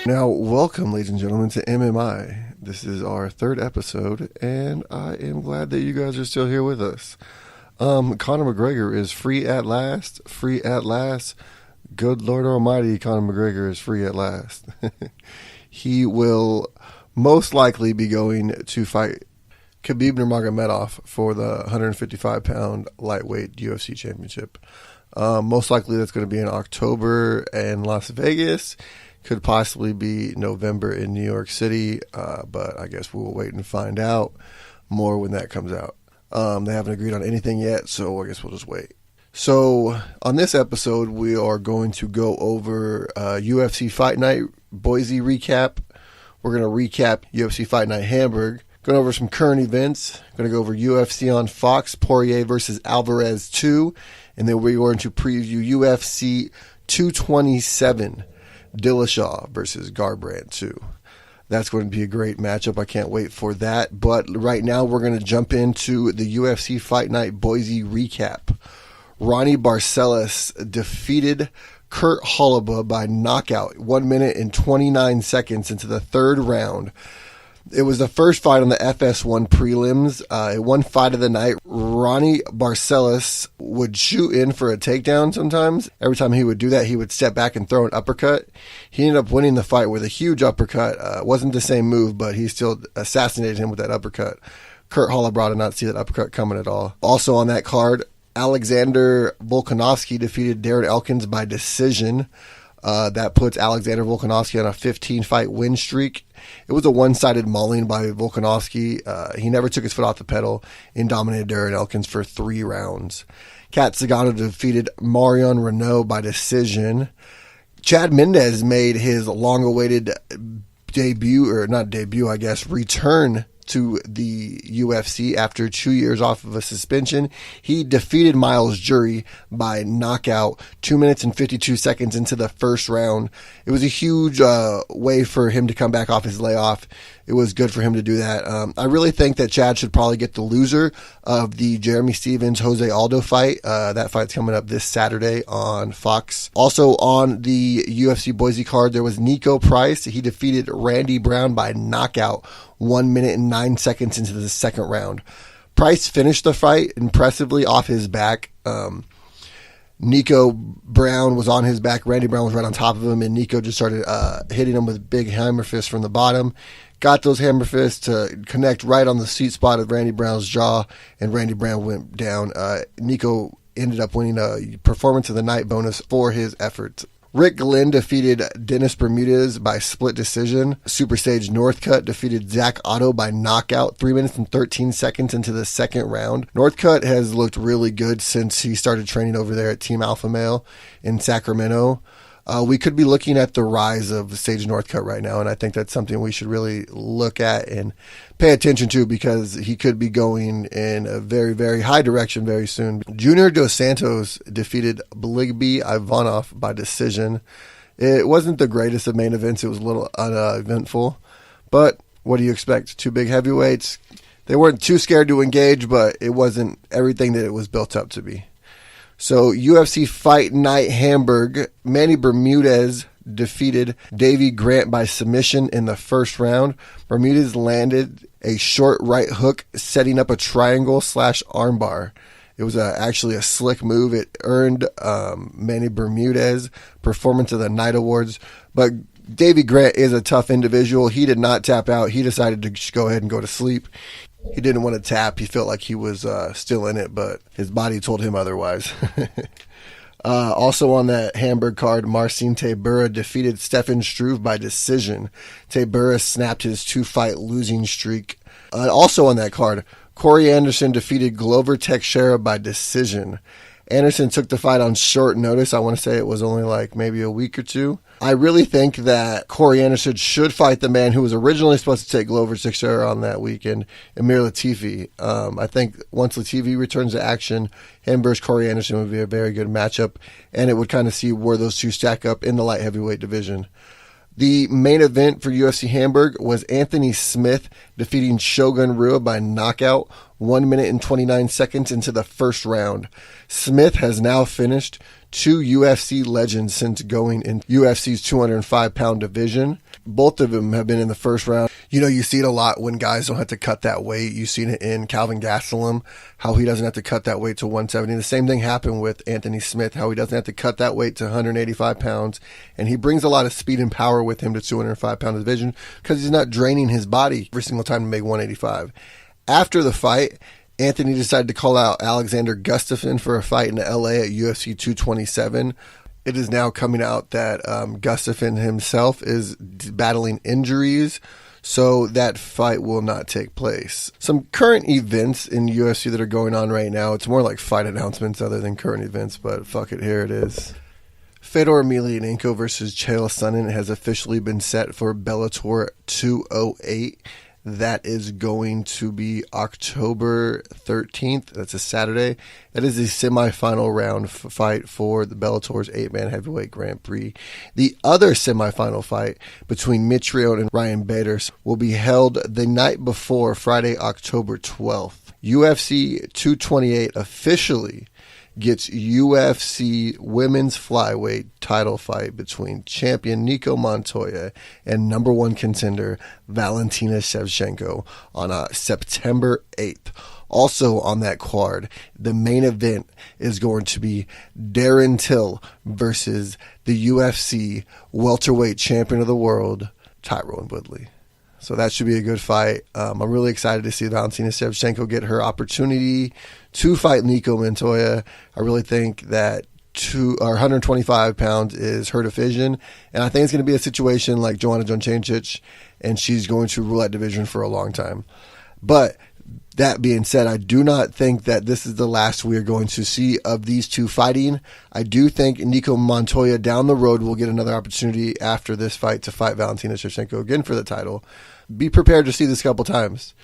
Now, welcome, ladies and gentlemen, to MMI. This is our third episode, and I am glad that you guys are still here with us. Conor McGregor is free at last. Free at last. Good Lord Almighty, Conor McGregor is free at last. He will most likely be going to fight Khabib Nurmagomedov for the 155-pound lightweight UFC championship. Most likely that's going to be in October in Las Vegas. Could possibly be November in New York City, but I guess we'll wait and find out more when that comes out. They haven't agreed on anything yet, so I guess we'll just wait. So on this episode, we are going to go over UFC Fight Night Boise recap. We're going to recap UFC Fight Night Hamburg. Going over some current events. Going to go over UFC on Fox, Poirier versus Alvarez 2. And then we're going to preview UFC 227. Dillashaw versus Garbrandt 2. That's going to be a great matchup. I can't wait for that. But right now we're going to jump into the UFC Fight Night Boise recap. Ronnie Barcelos defeated Kurt Holobaugh by knockout 1 minute and 29 seconds into the third round. It was the first fight on the FS1 prelims. One fight of the night. Ronnie Barcelos would shoot in for a takedown sometimes. Every time he would do that, he would step back and throw an uppercut. He ended up winning the fight with a huge uppercut. It wasn't the same move, but he still assassinated him with that uppercut. Kurt Holobaugh did not see that uppercut coming at all. Also on that card, Alexander Volkanovski defeated Darren Elkins by decision. That puts Alexander Volkanovski on a 15-fight win streak. It was a one-sided mauling by Volkanovski. He never took his foot off the pedal and dominated Darren Elkins for 3 rounds. Kat Zingano defeated Marion Renault by decision. Chad Mendes made his long-awaited return to the UFC after 2 years off of a suspension. He defeated Miles Jury by knockout 2 minutes and 52 seconds into the first round. It was a huge way for him to come back off his layoff. It was good for him to do that. I really think that Chad should probably get the loser of the Jeremy Stephens Jose Aldo fight. That fight's coming up this Saturday on Fox. Also on the UFC Boise card, there was Nico Price. He defeated Randy Brown by knockout 1 minute and 9 seconds into the second round. Price finished the fight impressively off his back. Nico Brown was on his back. Randy Brown was right on top of him, and Nico just started hitting him with big hammer fists from the bottom. Got those hammer fists to connect right on the sweet spot of Randy Brown's jaw, and Randy Brown went down. Nico ended up winning a Performance of the Night bonus for his efforts. Rick Glenn defeated Dennis Bermudez by split decision. Super Sage Northcutt defeated Zach Otto by knockout 3 minutes and 13 seconds into the second round. Northcutt has looked really good since he started training over there at Team Alpha Male in Sacramento. We could be looking at the rise of Sage Northcutt right now, and I think that's something we should really look at and pay attention to because he could be going in a very, very high direction very soon. Junior Dos Santos defeated Bligby Ivanov by decision. It wasn't the greatest of main events. It was a little uneventful, but what do you expect? 2 big heavyweights. They weren't too scared to engage, but it wasn't everything that it was built up to be. So UFC Fight Night Hamburg, Manny Bermudez defeated Davey Grant by submission in the first round. Bermudez landed a short right hook, setting up a triangle / armbar. It was actually a slick move. It earned Manny Bermudez Performance of the Night awards. But Davey Grant is a tough individual. He did not tap out. He decided to just go ahead and go to sleep. He didn't want to tap. He felt like he was still in it, but his body told him otherwise. Also on that Hamburg card, Marcin Tybura defeated Stefan Struve by decision. Tybura snapped his 2-fight losing streak. Also on that card, Corey Anderson defeated Glover Teixeira by decision. Anderson took the fight on short notice. I want to say it was only like maybe a week or 2. I really think that Corey Anderson should fight the man who was originally supposed to take Glover Teixeira on that weekend, Amir Latifi. I think once Latifi returns to action, him versus Corey Anderson would be a very good matchup, and it would kind of see where those two stack up in the light heavyweight division. The main event for UFC Hamburg was Anthony Smith defeating Shogun Rua by knockout 1 minute and 29 seconds into the first round. Smith has now finished 2 UFC legends since going in UFC's 205-pound division. Both of them have been in the first round. You know, you see it a lot when guys don't have to cut that weight. You've seen it in Calvin Gastelum, how he doesn't have to cut that weight to 170. The same thing happened with Anthony Smith, how he doesn't have to cut that weight to 185 pounds. And he brings a lot of speed and power with him to 205-pound division because he's not draining his body every single time to make 185. After the fight, Anthony decided to call out Alexander Gustafsson for a fight in LA at UFC 227. It is now coming out that Gustafsson himself is battling injuries, so that fight will not take place. Some current events in UFC that are going on right now. It's more like fight announcements other than current events, but fuck it, here it is. Fedor Emelianenko versus Chael Sonnen has officially been set for Bellator 208. That is going to be October 13th. That's a Saturday. That is the semifinal round fight for the Bellator's 8-man heavyweight Grand Prix. The other semifinal fight between Mitch Rion and Ryan Bader will be held the night before, Friday, October 12th. UFC 228 officially gets UFC women's flyweight title fight between champion Nico Montoya and number 1 contender Valentina Shevchenko on September 8th. Also on that card, the main event is going to be Darren Till versus the UFC welterweight champion of the world, Tyron Woodley. So that should be a good fight. I'm really excited to see Valentina Shevchenko get her opportunity to fight Nico Montoya. I really think that 125 pounds is her division, and I think it's going to be a situation like Joanna Jędrzejczyk, and she's going to rule that division for a long time. But that being said, I do not think that this is the last we are going to see of these two fighting. I do think Nico Montoya down the road will get another opportunity after this fight to fight Valentina Shevchenko again for the title. Be prepared to see this a couple times.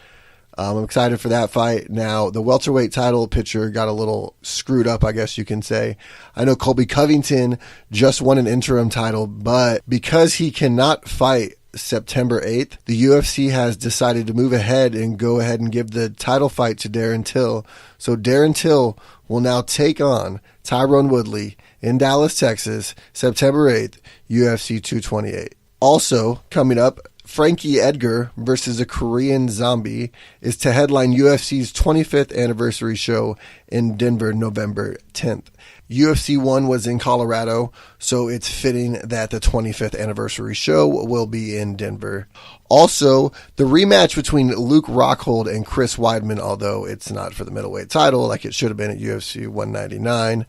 I'm excited for that fight. Now, the welterweight title picture got a little screwed up, I guess you can say. I know Colby Covington just won an interim title, but because he cannot fight September 8th, the UFC has decided to move ahead and go ahead and give the title fight to Darren Till. So Darren Till will now take on Tyron Woodley in Dallas, Texas, September 8th, UFC 228. Also, coming up, Frankie Edgar versus a Korean Zombie is to headline UFC's 25th anniversary show in Denver, November 10th. UFC 1 was in Colorado, so it's fitting that the 25th anniversary show will be in Denver. Also, the rematch between Luke Rockhold and Chris Weidman, although it's not for the middleweight title like it should have been at UFC 199,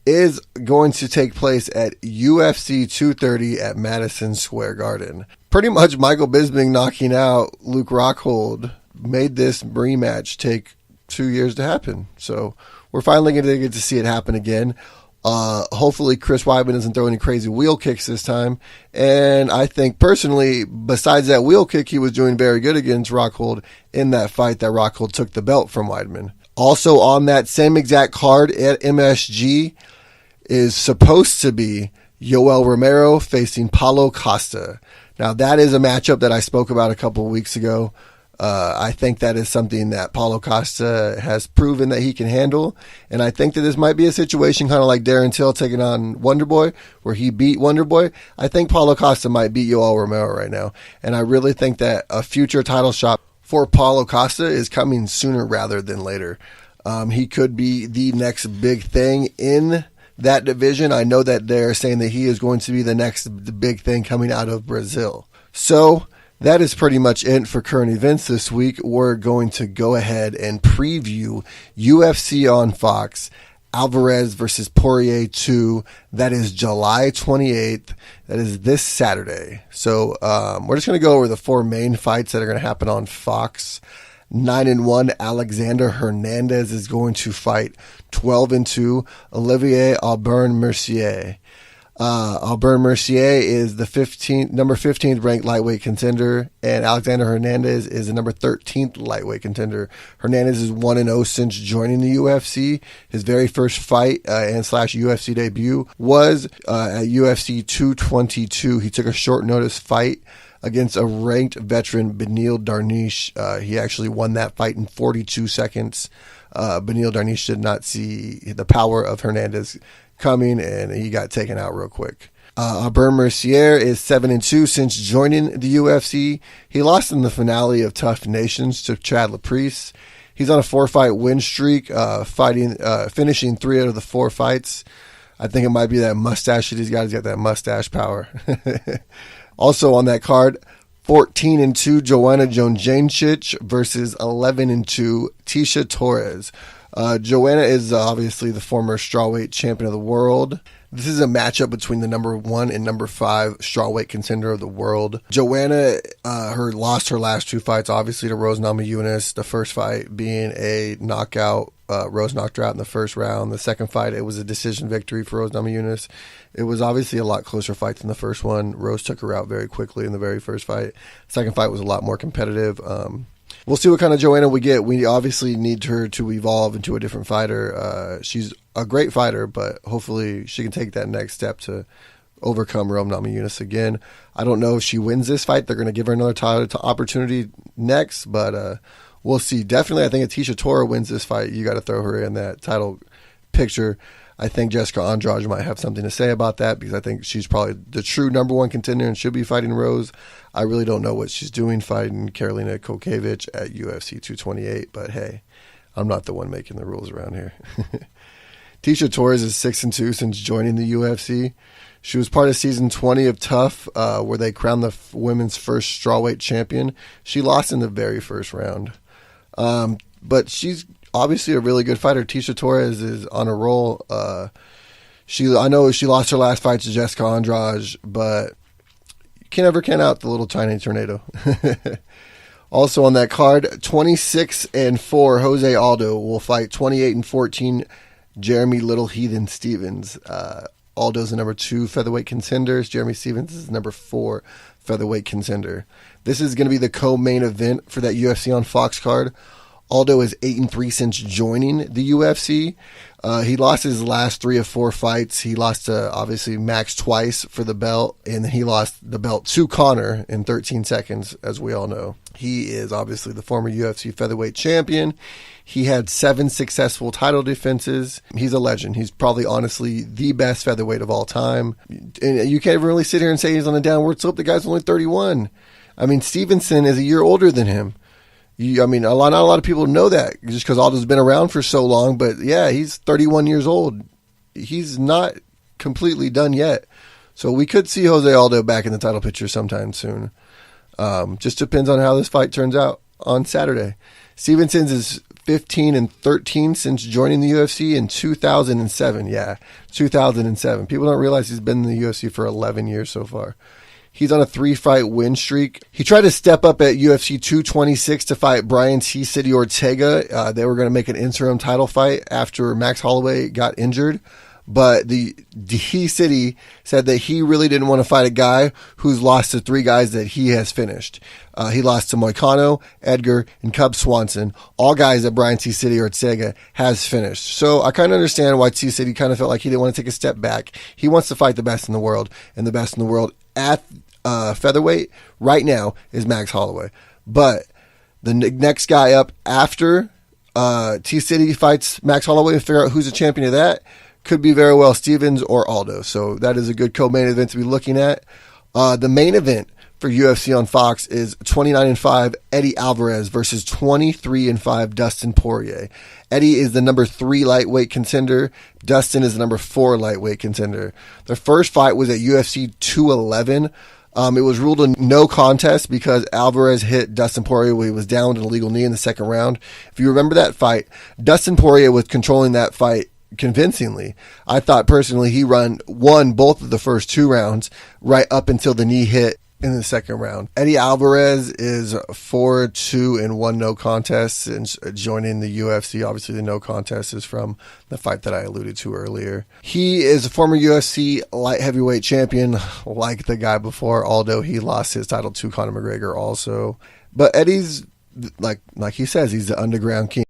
is going to take place at UFC 230 at Madison Square Garden. Pretty much Michael Bisping knocking out Luke Rockhold made this rematch take 2 years to happen. So we're finally going to get to see it happen again. Hopefully Chris Weidman doesn't throw any crazy wheel kicks this time. And I think personally, besides that wheel kick, he was doing very good against Rockhold in that fight that Rockhold took the belt from Weidman. Also on that same exact card at MSG is supposed to be Yoel Romero facing Paulo Costa. Now that is a matchup that I spoke about a couple of weeks ago. I think that is something that Paulo Costa has proven that he can handle. And I think that this might be a situation kind of like Darren Till taking on Wonderboy, where he beat Wonderboy. I think Paulo Costa might beat Yoel Romero right now. And I really think that a future title shot for Paulo Costa is coming sooner rather than later. He could be the next big thing in that division. I know that they're saying that he is going to be the next big thing coming out of Brazil. So that is pretty much it for current events this week. We're going to go ahead and preview UFC on Fox, Alvarez versus Poirier 2. That is July 28th. That is this Saturday. So we're just going to go over the 4 main fights that are going to happen on Fox. 9-1 Alexander Hernandez is going to fight 12-2 Olivier Aubin Mercier. Albert Mercier is the number 15th ranked lightweight contender, and Alexander Hernandez is the number 13th lightweight contender. Hernandez is 1-0 since joining the UFC. His very first fight and UFC debut was at UFC 222. He took a short notice fight against a ranked veteran, Beneil Darniche. He actually won that fight in 42 seconds. Beneil Darniche did not see the power of Hernandez coming, and he got taken out real quick. Albert Mercier is 7-2 since joining the UFC. He lost in the finale of Tough Nations to Chad Laprise. He's on a 4-fight win streak, finishing 3 out of the 4 fights. I think it might be that mustache that he's got. He's got that mustache power. Also on that card, 14-2 Joanna Jędrzejczyk versus 11-2 Tecia Torres. Joanna is obviously the former strawweight champion of the world. This is a matchup between the number 1 and number 5 strawweight contender of the world. Joanna lost her last 2 fights, obviously, to Rose Namajunas. The first fight being a knockout. Rose knocked her out in the first round. The second fight, it was a decision victory for Rose Namajunas. It was obviously a lot closer fight than the first one. Rose took her out very quickly in the very first fight. Second fight was a lot more competitive. We'll see what kind of Joanna we get. We obviously need her to evolve into a different fighter. She's a great fighter, but hopefully she can take that next step to overcome Rose Namajunas again. I don't know if she wins this fight. They're going to give her another title opportunity next, but we'll see. Definitely, I think if Tecia Torres wins this fight, you got to throw her in that title picture. I think Jessica Andrade might have something to say about that because I think she's probably the true number 1 contender and should be fighting Rose. I really don't know what she's doing fighting Karolina Kowalkiewicz at UFC 228, but hey, I'm not the one making the rules around here. Tecia Torres is 6-2 since joining the UFC. She was part of season 20 of Tough, where they crowned the women's first strawweight champion. She lost in the very first round. But she's obviously a really good fighter. Tecia Torres is on a roll. I know she lost her last fight to Jessica Andrade, but you can't ever count out the little tiny tornado. Also on that card, 26-4 Jose Aldo will fight 28-14 Jeremy Little Heathen Stevens. Aldo's the number 2 featherweight contender. Jeremy Stevens is the number 4 featherweight contender. This is going to be the co-main event for that UFC on Fox card. Aldo is 8-3 since joining the UFC. He lost his last 3 of 4 fights. He lost to, obviously, Max twice for the belt, and he lost the belt to Conor in 13 seconds, as we all know. He is, obviously, the former UFC featherweight champion. He had 7 successful title defenses. He's a legend. He's probably, honestly, the best featherweight of all time. And you can't really sit here and say he's on a downward slope. The guy's only 31. I mean, Stevenson is a year older than him. Not a lot of people know that just because Aldo's been around for so long. But yeah, he's 31 years old. He's not completely done yet. So we could see Jose Aldo back in the title picture sometime soon. Just depends on how this fight turns out on Saturday. Stevenson's is 15-13 since joining the UFC in 2007. Yeah, 2007. People don't realize he's been in the UFC for 11 years so far. He's on a 3-fight win streak. He tried to step up at UFC 226 to fight Brian T. City Ortega. They were going to make an interim title fight after Max Holloway got injured. But the City said that he really didn't want to fight a guy who's lost to 3 guys that he has finished. He lost to Moicano, Edgar, and Cub Swanson, all guys that Brian T. City Ortega has finished. So I kind of understand why T. City kind of felt like he didn't want to take a step back. He wants to fight the best in the world, and the best in the world at featherweight right now is Max Holloway. But the next guy up after T. City fights Max Holloway and figure out who's the champion of that could be very well Stevens or Aldo. So that is a good co-main event to be looking at. The main event for UFC on Fox is 29-5 Eddie Alvarez versus 23-5 Dustin Poirier. Eddie is the number 3 lightweight contender. Dustin is the number 4 lightweight contender. Their first fight was at UFC 211. It was ruled a no contest because Alvarez hit Dustin Poirier when he was down with an illegal knee in the second round. If you remember that fight, Dustin Poirier was controlling that fight convincingly. I thought personally he won both of the first 2 rounds right up until the knee hit in the second round. Eddie Alvarez is 4-2-1 no contest and joining the UFC. Obviously, the no contest is from the fight that I alluded to earlier. He is a former UFC light heavyweight champion, like the guy before, although he lost his title to Conor McGregor also. But Eddie's, like he says, he's the underground king.